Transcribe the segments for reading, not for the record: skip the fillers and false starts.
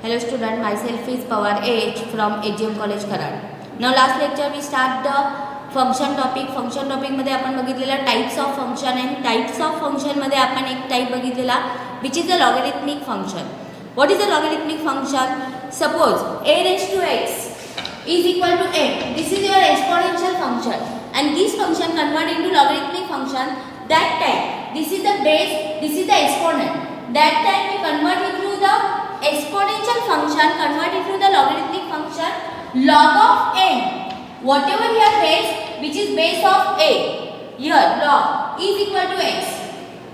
Hello student, myself is Pawar H from HGM College Karad. Now last lecture we start the function topic. Function topic मध्ये आपण बघितलेला types of function and types of function मध्ये आपण एक type बघितलेला which is a logarithmic function. What is a logarithmic function? Suppose a raised to x is equal to n. This is your exponential function and this function convert into logarithmic function. That time this is the base, this is the exponent. That time we convert into the exponential function, convert into the logarithmic function log of n. Whatever here base, which is base of a, here log is equal to x.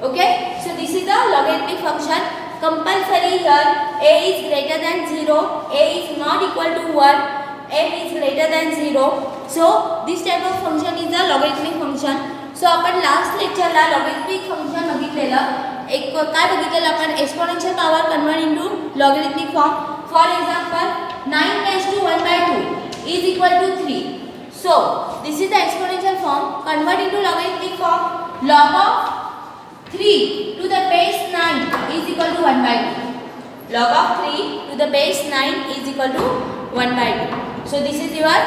Okay, so this is the logarithmic function. Compulsory here a is greater than 0, a is not equal to 1, m is greater than 0. So this type of function is the logarithmic function. So आपण last लेक्चरला logarithmic function बघितलेलं एक काय बघितलेलं आपण exponential power convert into logarithmic form. For example 9 raised to 1 by 2 is equal to 3. So this is the exponential form. Convert into logarithmic form. Log of 3 to the base 9 is equal to 1 by 2. Log of 3 to the base 9 is equal to 1 by 2. So this is your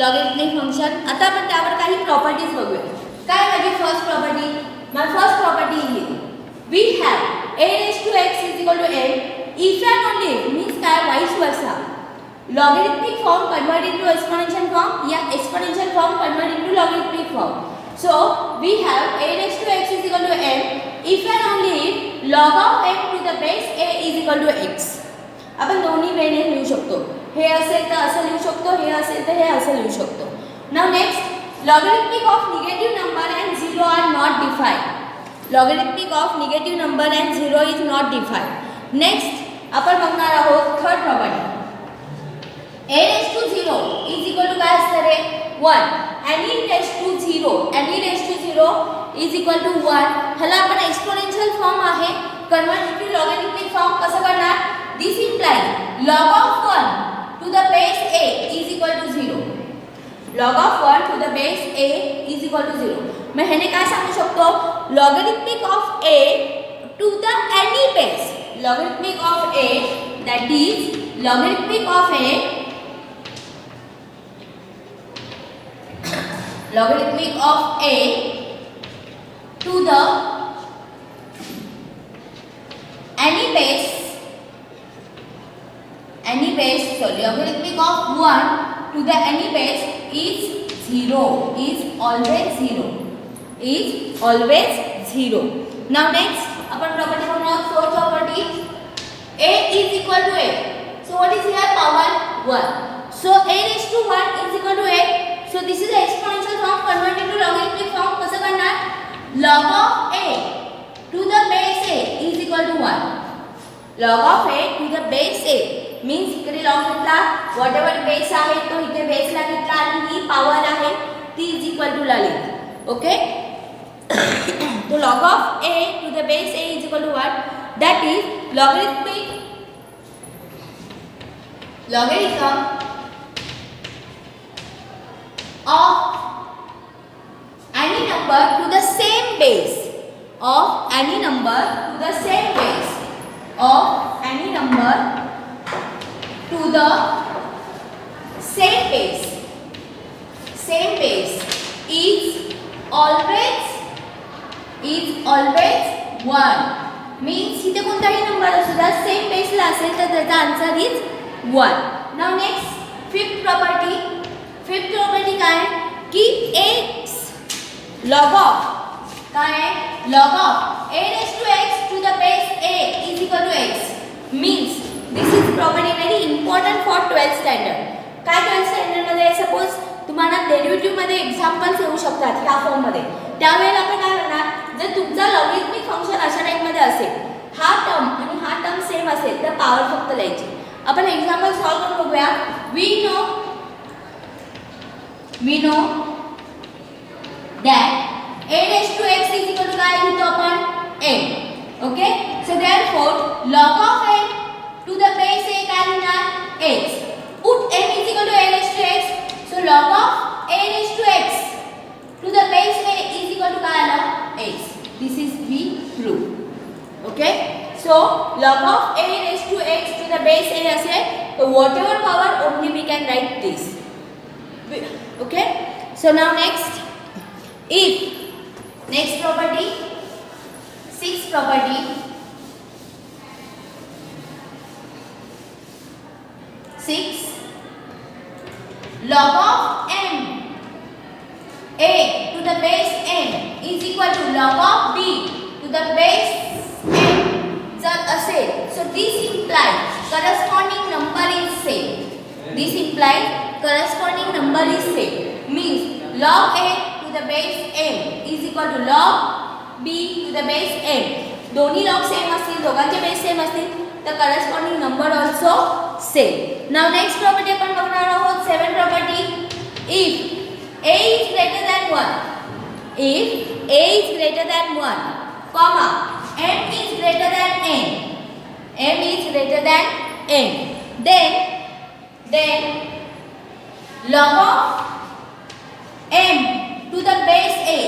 logarithmic function. आता आपण त्यावर काही properties बघूया. काय माझी first property? My first property is we have a raised to x is equal to n if and only if means काय vice versa. Logarithmic form convert into exponential form या exponential form convert into logarithmic form. So we have a raised to x is equal to n if and only if log of n to the base a is equal to x. आपण दोन्ही वेने लिहू शकतो. हे असेल तर असं लिहू शकतो, हे असेल तर हे असं लिहू शकतो. Now next, logarithmic of negative number and 0 are not defined. Logarithmic of negative number and 0 is not defined. Next, आपण बघणार आहोत third property. a raised to 0 is equal to काय असणार आहे 1. any raised to 0, any raised to 0 is equal to 1. ह्याला आपण exponential form आहे convert into logarithmic form कसं करणार? This implies log of 1 to the base a is equal to 0. log of 1 to the base a is equal to 0. मैं ह्याने काय सांगू शकतो? logarithmic of a to the any base. logarithmic of a, that is logarithmic of a, logarithmic of a to the any base, sorry, logarithmic of 1 to the any base is 0, is always 0, is always 0. Now next, upon property बना fourth property. a is equal to a. So what is here? Power 1. So a raised to 1 is equal to a. So this is the exponential form convert into logarithmic form. कसं करणार? log of a to the base a is equal to 1. log of a to the base a means इकडे log घेतला, whatever base आहे तो इथे base ला घेतला आणि ही power आहे ती is equal to ला लिहिली. ओके, तो log of a to the base a is equal to what? That is logarithm of any number to the same base, of any number to the same base, of any number to the same base is always 1. means इथे कोणताही number असू द्या same base ला असेल तर त्याचा answer is 1. Now next fifth property काय आहे की x log of काय आहे log of a raised to x to the base a is equal to x means this is property very important for 12th standard. काय 12th standard मध्ये suppose तुम्हाला derivative मध्ये examples येऊ शकतात ह्या form मध्ये. त्यावेळेला आपण काय करणार? जर तुमचा लॉगरिथमिक फंक्शन अशा टाइप मध्ये असेल, हा टर्म आणि हा टर्म सेम असेल तर पॉवर फक्त लिहायची. आपण एक्झाम्पल सॉल्व करून बघूया. we know that a raised to x is equal to काय लिहितो आपण n. Okay, so therefore log of n to the base a काय लिहिणार x. put n is equal to a raised to x. So log of a raised to x to the base a is equal to काय आला x. This is we prove. Okay, so log of a raised to x to the the base a असेल तर whatever power only we can write this. Okay, so now next, if next property, sixth property, 6 log of m a to the base n is equal to log of b to the base n जर असेल, so this implies corresponding number is same. This implies corresponding number is same, means log a to the base m is equal to log b to the base n. दोन्ही log same असतील, दोघांचे base same असतील तर corresponding number also same. Now next property आपण बघणार आहोत, seventh property, if a is greater than 1, if a is greater than 1, comma m is greater than n, m is greater than n, then log of m to the base a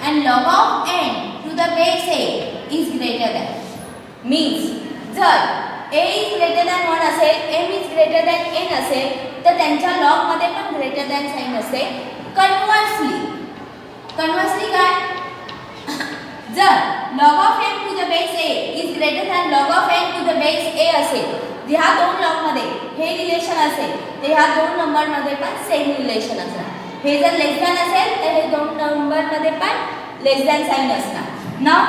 and log of n to the base a is greater than, means जर a is greater than 1 असेल, m is greater than n असेल तर त्यांच्या log मध्ये पण greater than sign असेल. Conversely काय, जर log of m to the base a is greater than log of n to the base a असेल, ह्या दोन लॉग मध्ये हे रिलेशन असेल तर ह्या दोन नंबर मध्ये पण सेम रिलेशन असणार. हे जर लेस दॅन असेल तर हे दोन नंबर मध्ये पण लेस दॅन साइन असणार. नाउ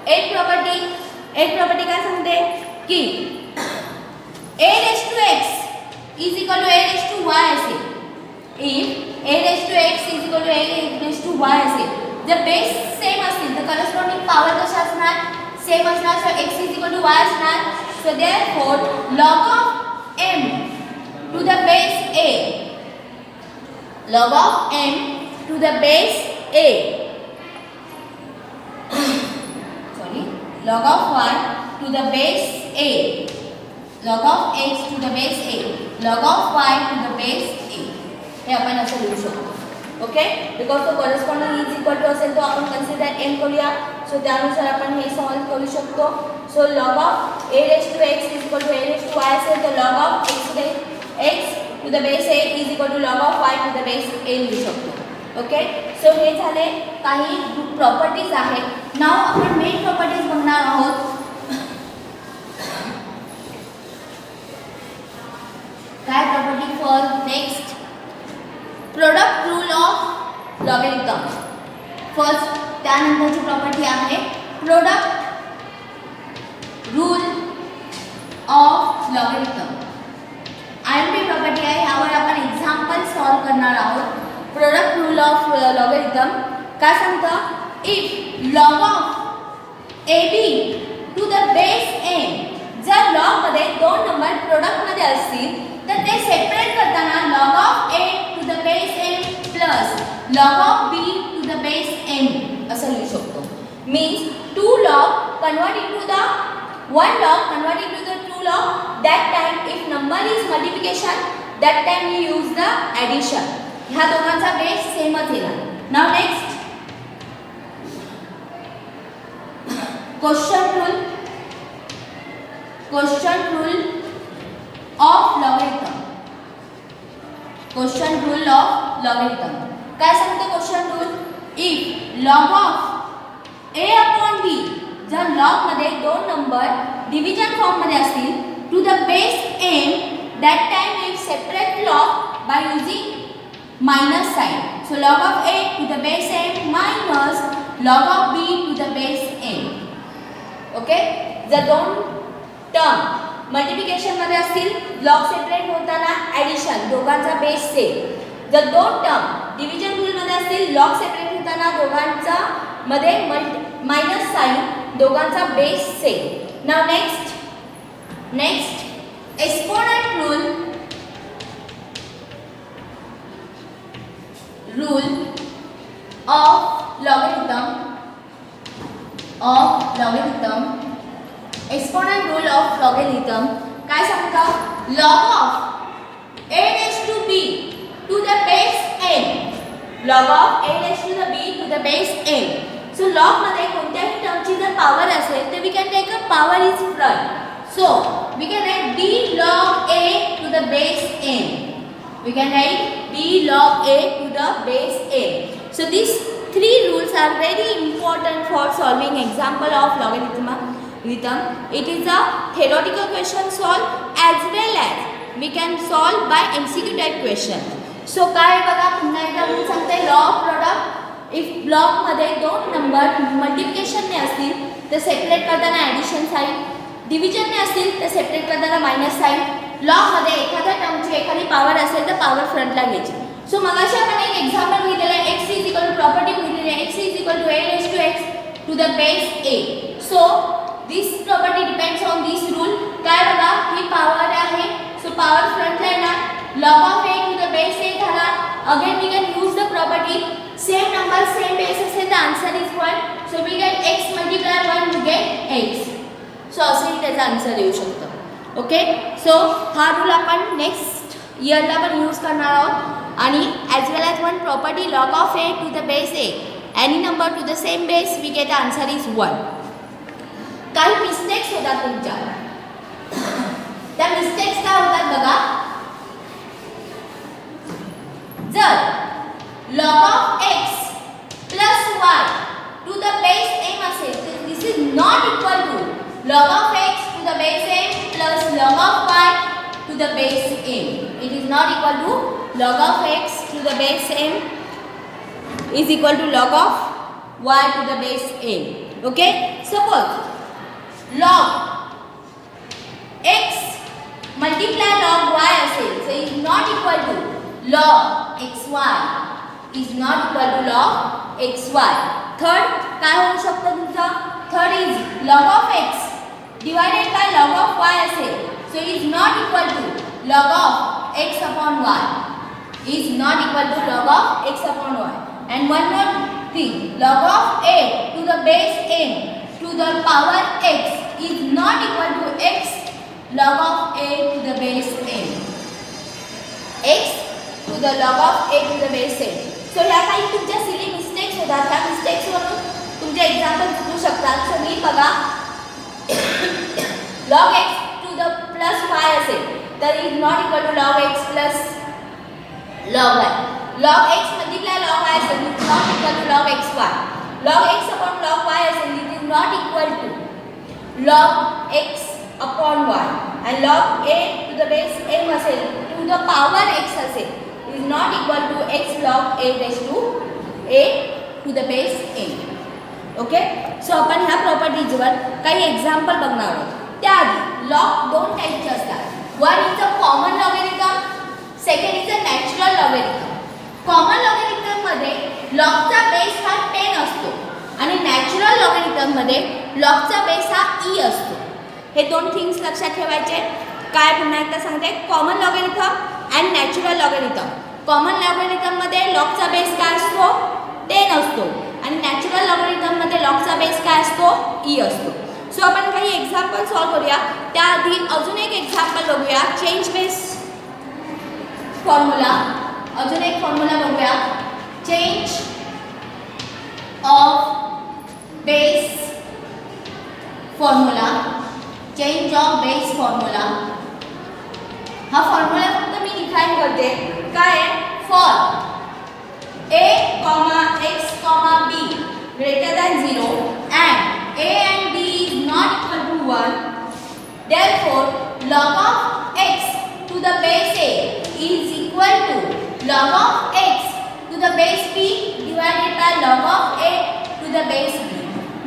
एट प्रॉपर्टी काय सांगते की a raised to x is equal to a raised to y असेल. if a raised to x is equal to a raised to y असेल, जर बेस सेम असतील तर corresponding power कशा असणार, सेम असणार. सो x is equal to y असणार. सो therefore log of m to the base a, log of m to the base a, log of y to the base a, log of x to the base a, log of y to the base a, हे आपण असं लिहू शकतो. Okay, because तो corresponding is equal to असेल तो आपण consider n करूया. सो त्यानुसार आपण हे सॉल्व करू शकतो. सो log of a raised to x is equal to a raised to y असेल तर log of x to the base a is equal to log of y to the base a लिहू शकतो. Okay, सो हे झाले काही properties आहेत. Now आपण main properties बघणार आहोत. काय property first, next product rule of logarithm. First त्यानंतरची प्रॉपर्टी आहे product rule of logarithm. IMP property आहे, यावर आपण एक्झाम्पल सॉल्व करणार आहोत. प्रोडक्ट रूल ऑफ लॉगरिथम काय सांगतं, if log of A B to the base N, जर लॉग मध्ये दोन नंबर प्रोडक्ट मध्ये असतील तर ते सेपरेट करताना log of a to the base n plus log of b to the base n असं लिहू शकतो. Means to log convert into the one log convert into the two log. That time if number is multiplication, that time we use the addition. ह्या दोघांचा base सेमच येणार. Now next question rule of logarithm. Question rule of logarithm काय सांगते question rule, if log of a upon b, जर log मध्ये दोन number division form मध्ये असतील to the base n, that time we separate log by using minus sign. So log of a to the base n minus log of b to the base n. Okay, जर दोन term multiplication मध्ये असतील, log separate होताना addition, दोघांचा base same. जर दोन term division rule मध्ये असतील, लॉग सेपरेट होताना दोघांचा मध्ये मायनस साइन, दोघांचा base same. Now next exponent rule of logarithm. Exponent rule of logarithm काय सांगतं, log of a raised to b to the base n, log of a raised to the b to the base n. So log मध्ये कोणत्याही टर्मची जर power असेल तर we can take a power is front. So we can write b log a to the base n. We can write b log a to the base n. So these three rules are very important for solving example of logarithm. It is a theoretical question solved as well as we can solve by MCQ type question. So काय बघा पुन्हा एकदा मी सांगते law of product if block मध्ये दोन number multiplication ने असतील तर सेपरेट करताना ॲडिशन साइन, डिव्हिजन ने असतील तर सेपरेट करताना मायनस साइन, लॉ मध्ये एखाद्या टर्मची एखादी पॉवर असेल तर पॉवर फ्रंटला घ्यायची. सो मगाशी आपण एक एक्झाम्पल घेतलेलं आहे x is equal to property घेतलेली आहे x is equal to a raised to x to the base a. So this property depends on this rule. काय बघा ही पॉवर आहे सो पॉवर फ्रंटला येणार log of a to the base a झाला. Again we can use the property same number same base असेल तर answer is 1. So we get x multiply 1 you get x. सो असंही त्याचा answer येऊ शकतो. ओके सो हा rule आपण next इयरला पण यूज करणार आहोत. आणि as well as one property log of A to the base A any number two the same base we get answer is 1. काही मिस्टेक्स होतात तुमच्या, त्या मिस्टेक्स काय होतात बघा. जर log of x plus y to the base M असेल तर this is not equal to log of x to the base m plus log of y to the base m. It is not equal to log of x to the base m is equal to log of y to the base m. Okay? Suppose log x multiply log y असेल so is not equal to log xy is not equal to log xy. Third काय होऊ शकतं तुमचं. Third is log of x divided by log of y असेल so is not equal to log of x upon y is not equal to log of x upon y. And one more thing, log of a to the base n to the power x is not equal to x log of a to the base n. x to the log of a to the base n. So ह्या काही तुमच्या silly mistakes होतात. त्या mistakes वरून तुमचे example चुकू शकतात. सो मी बघा log x to the plus y असेल तर is not equal to log x plus log y. log x multiply log y असेल is not equal to log xy. log x upon log y असेल it is not equal to log x upon y. and log a to the base m असेल to the power x असेल is not equal to x log a raised to a to the base m. Okay so आपण ह्या प्रॉपर्टीजवर काही example बघणार आहोत. त्याआधी log दोन टाईपचे असतात. One is a common logarithm, second is a natural logarithm. Common लॉगॅरिथममध्ये लॉगचा बेस हा 10 असतो आणि नॅचरल लॉगॅरिथममध्ये लॉगचा बेस हा e असतो. हे दोन थिंग्स लक्षात ठेवायचे. काय पुन्हा एकदा सांगते, common logarithm and natural logarithm. Common लॉगॅरिथममध्ये लॉगचा बेस काय असतो 10 असतो आणि नॅचरल लॉगॅरिथममध्ये लॉगचा बेस काय असतो e असतो. सो आपण काही एक्झाम्पल सॉल्व करूया. त्याआधी अजून एक एक्झाम्पल बघूया. Change base formula. अजून एक फॉर्म्युला बघूया. Change of base formula. Change of base formula. हा फॉर्म्युला फक्त मी डिफाइन करते. काय for a comma x comma b greater than 0 and a and b is not equal to 1, therefore log of x to the base a is equal to log of x to the base b divided by log of a to the base b.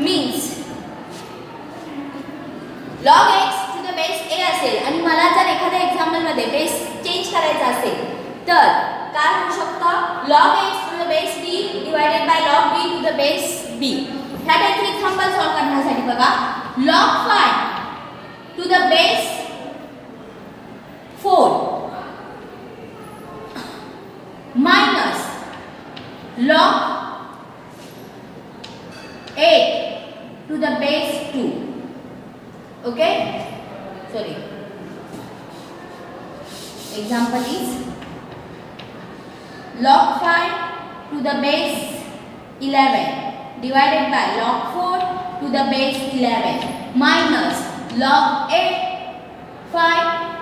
means log x to the base a असेल आणि मला जर एखाद्या example मध्ये base change करायचा असेल तर काय होऊ शकतं log x to the base b divided by log b to the base b. ह्या टाइपचे एक्झाम्पल सॉल्व करण्यासाठी बघा log 5 to the base 4 minus log 8 to the base 2. Okay, sorry, example is log 5 to the base 11 divided by log 4 to the base 11 minus log 8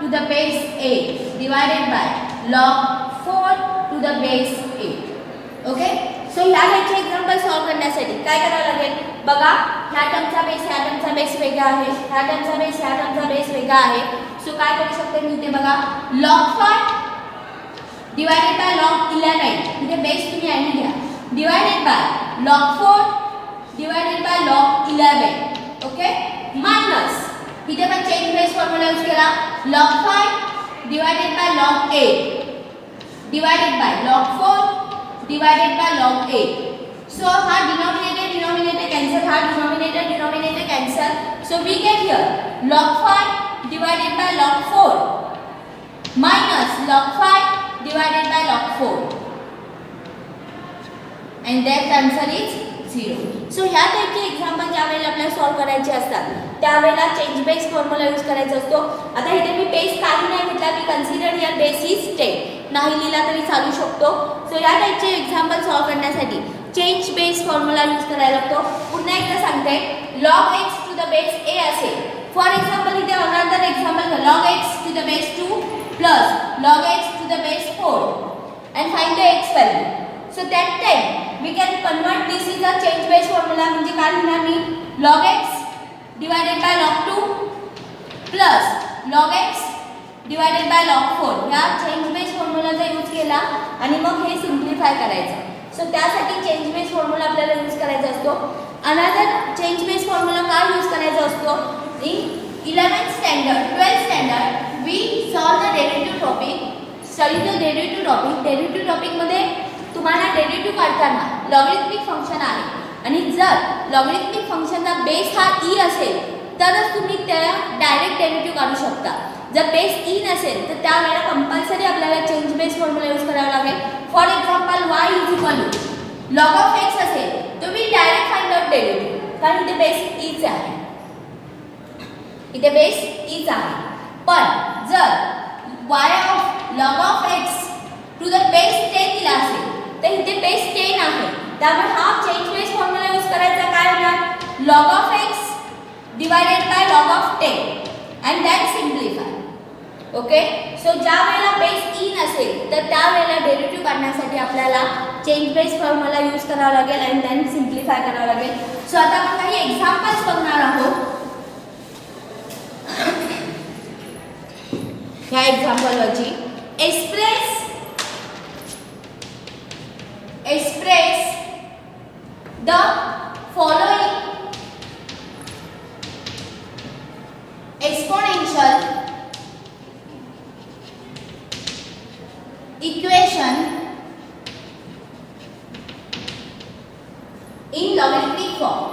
to the base 8 divided by log 4 to the base 8. Okay, so ह्या टाइपचे example solve करण्यासाठी काय करावं लागेल बघा. ह्या टर्मचा base ह्या टर्मचा base वेगळा आहे, ह्या टर्मचा बेस ह्या टर्मचा बेस वेगळा आहे. सो काय करू शकते मी इथे बघा log 5 डिवायडेड बाय log 11 इथे बेस तुम्ही आणि घ्या divided by log 4 divided by log 11. Okay, minus इथे पण चेंज बेस फॉर्म्युला यूज केला log 5 divided by log 8 divided by log 4 divided by log 8. So ha denominator cancel, ha denominator cancel. So we get here log 5 divided by log 4 minus log 5 divided by log 4 and that answer is 0. So ह्या टाइपचे example ज्या वेळेला आपल्याला solve करायचे असतात त्यावेळेला change base formula use करायचा असतो. आता इथे मी बेस काही नाही घेतला, मी कन्सिडर हिअर बेस इज 10 नाही लिहिला तरी चालू शकतो. सो या टाइपचे एक्झाम्पल सॉल्व करण्यासाठी चेंज बेस फॉर्म्युला यूज करायला लागतो. पुन्हा एकदा सांगते log x to the base a असेल. फॉर एक्झाम्पल इथे another example log x to the base 2 plus log x to the base 4 and find the x value. So that time we can convert this is a change base formula. म्हणजे काय लिहिणार मी log x divided by log 2 plus log x divided by log 4 या change base फॉर्म्युलाचा use केला आणि मग हे simplify करायचं. सो त्यासाठी change base formula आपल्याला use करायचा असतो. अनदर चेंज बेस फॉर्म्युला काय यूज करायचा असतो इन 11th standard 12th standard we solve the derivative topic. Study the derivative topic मध्ये तुम्हाला डेरिव्हेटिव्ह काढताना लॉगरिथमिक फंक्शन आहे आणि जर लॉगरिथमिक फंक्शनचा बेस हा e असेल तरच तुम्ही त्याला डायरेक्ट डेरिव्हेटिव्ह काढू शकता. जर बेस e नसेल तर त्यावेळेला कंपल्सरी आपल्याला चेंज बेस फॉर्म्युला यूज करावा लागेल. For example y is equal to log of x असेल तुम्ही डायरेक्ट फाइंड आउट डेरिव्हेटिव्ह कारण इथे बेस e च आहे, इथे बेस e च आहे. पण जर y of log of x to the base 10 दिला असेल तर इथे बेस 10 आहे, त्यामुळे हा चेंज बेस फॉर्म्युला यूज करायचा काय होणार log of x divided by log of 10 and then simplify. Okay, so ज्या वेळेला बेस e नसेल तर त्या वेळेला डेरिव्हेटिव्ह काढण्यासाठी आपल्याला चेंज बेस फॉर्म्युला यूज करावा लागेल आणि देन सिम्प्लिफाय करावा लागेल. सो आता आपण काही एक्झाम्पल्स बघणार आहोत. ह्या एक्झाम्पलवरची express the following exponential equation in logarithmic form.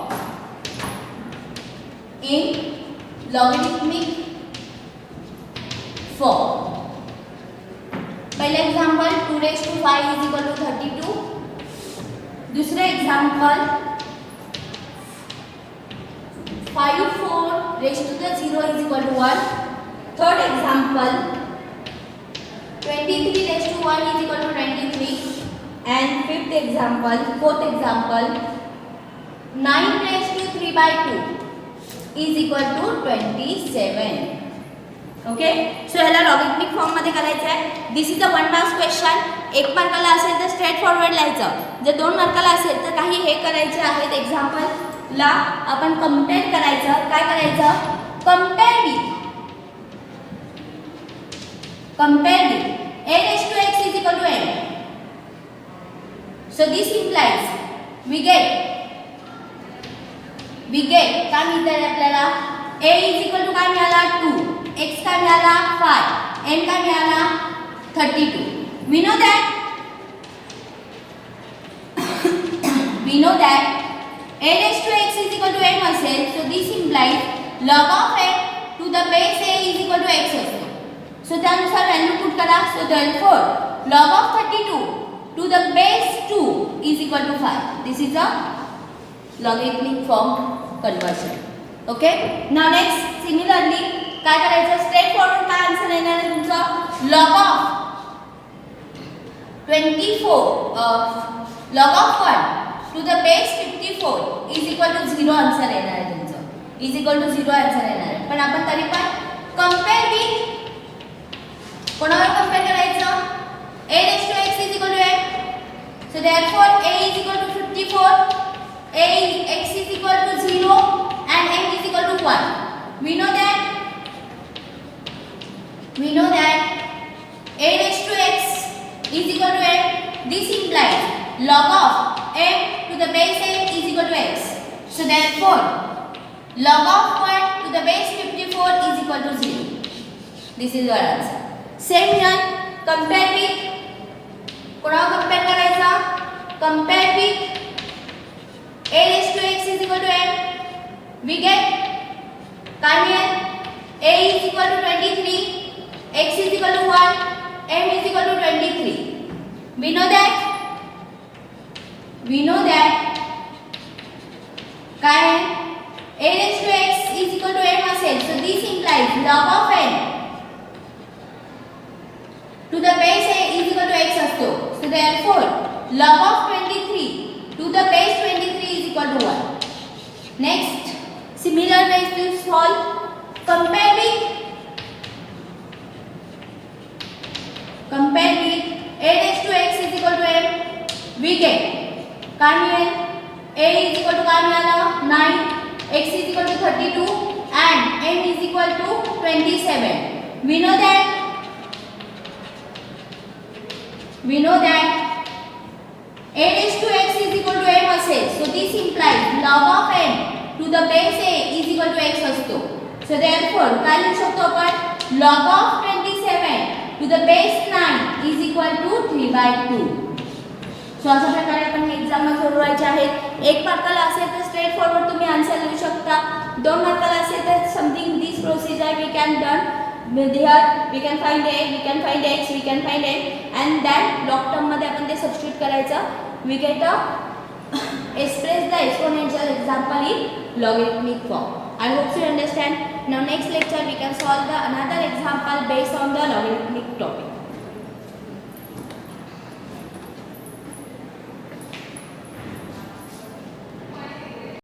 पहले example 2 raised to 5 is equal to 32. दूसरे example 5 4 raised to the 0 is equal to 1. Third example 23 raised to 1 is equal to 23. And fifth example, fourth example 9 raised to 3 by 2 is equal to 27. Okay, सो याला logarithmic form मध्ये करायचं आहे. This is a 1 marks question. 1 मार्काला असेल तर straight forward लिहायचं. जर 2 मार्काला असेल तर काही हे करायचे आहेत. एक्झाम्पलला आपण कंपेअर करायचं. काय करायचं compare with a raised to x is equal to n. So this implies we get काय मिळतं आपल्याला a is equal to काय मिळाला 2, x काय मिळाला 5, n काय मिळाला 32. We know that a raised to x is equal to n असेल. So this implies log of x to the base a is equal to x असतो. So त्यानुसार value put करा. So therefore log of 32 to the base 2 is equal to 5. This is a logarithmic form conversion. Okay, now next similarly काय करायचं straight forward काय answer येणार आहे तुमचा log of 24 log of 1 to the base 54 is equal to 0 answer येणार आहे तुमचं. is equal to 0 answer येणार आहे. पण आपण तरी पण compare with therefore a is equal to 54, x is equal to 0 and m is equal to 1. We know that a raised to x is equal to m. This implies log of m to the base a is equal to x. So therefore log of 1 to the base 54 is equal to 0. This is your answer. Same here, compare with, कोणावर compare करायचा? Compare with a raised to x is equal to m. We get काय मिळेल? a is equal to 23, x is equal to 1, m is equal to 23. We know that काय आहे? a raised to x is equal to m असेल. So this implies log of n to the base a is equal to x असतो. So therefore log of 23 to the base 23 is equal to 1. Next, similar ways to solve. Compare with a raised to x is equal to m. We get काय मिळेल? a is equal to काय मिळालं? 9, x is equal to 32 and m is equal to 27. We know that a raised to x is equal to m असेल. So this implies log of n to the base a is equal to x असतो. So therefore काय लिहू शकतो आपण? log of 27 to the base 9 is equal to 3/2. सो अशा प्रकारे आपण हे एक्झामला सोडवायचे आहेत. 1 मार्काला असेल तर स्ट्रेट फॉरवर्ड तुम्ही आन्सर लिहू शकता. 2 मार्काला असेल तर something this procedure we can done. Here we can find a, we can find x, we can find n and then log term मध्ये आपण ते सबस्टिट्यूट करायचं. We get a express the exponential example in logarithmic form. I hope you understand. Now next lecture we can solve the another example based on the logarithmic topic.